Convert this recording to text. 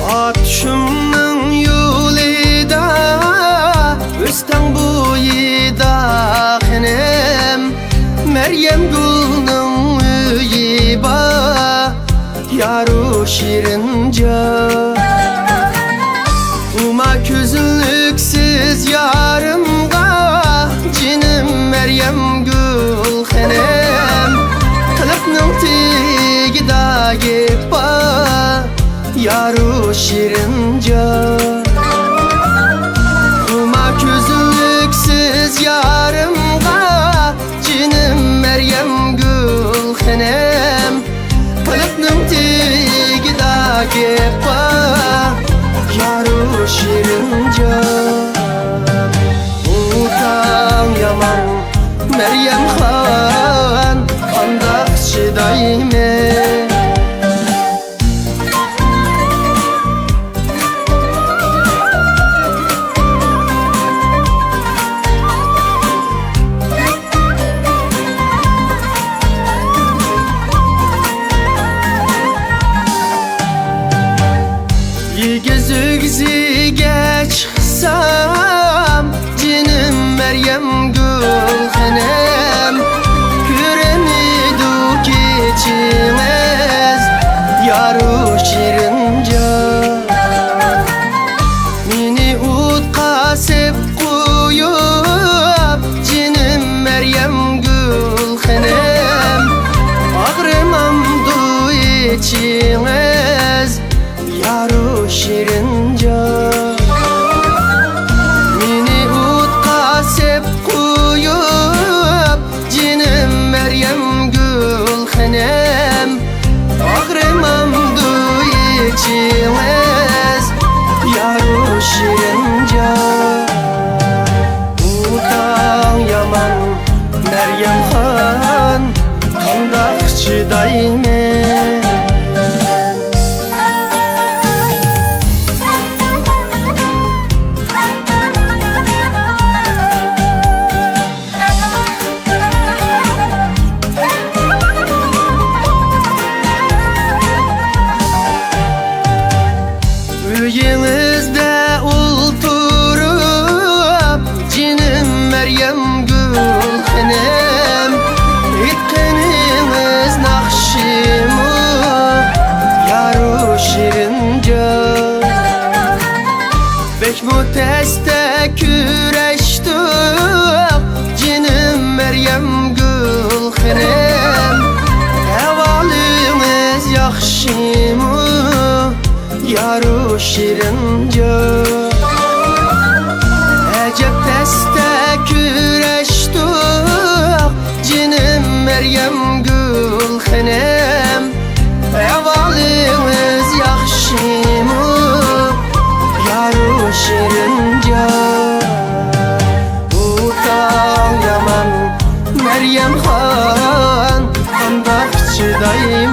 Atışımның yolida, O'stan bo'yida xinem, Meryem gulning uyi bor, yaru shirinja. Uma ko'zliksiz yarimga, Jinim Meryem gul xinem, Qilibning tegida gep bor, yaru shirinja. Uma ko'zliksiz yarimga, Jinim Meryem gul xinem, Qilibning tegida gep bor, yaru shirinja. Utang yaman Meryem xon, qandoq chidaymen. Yigizigziga chiqsam, Jinim Meryem gul xinem, Ko'ramidu kechingiz, yaru shirinja. Meni o'tqa sep qo'yib, Jinim Meryem gul xinem, Ag'rimamdu ichingiz, yaru shirinja. Meni o'tqa sep qo'yib, Jinim Meryem gul xinem, Ag'rimamdu ichingiz, yaru shirinja. Utang yaman Meryem xon, qandoq chidaymen. Uyingizda o'ltirib, Jinim Meryem gul xinem, Aytganingiz naqshimu, yaru shirinja. Bekmu tezda kurashdik, Jinim Meryem gul xinem, Ahvolingiz yaxshimu, yaru shirinja. Ajab tezda kurashdik, Jinim Meryem gul xinem, Ahvolingiz yaxshimu, yaru shirinja. Utang yaman Meryem xon, qandoq chidaymen.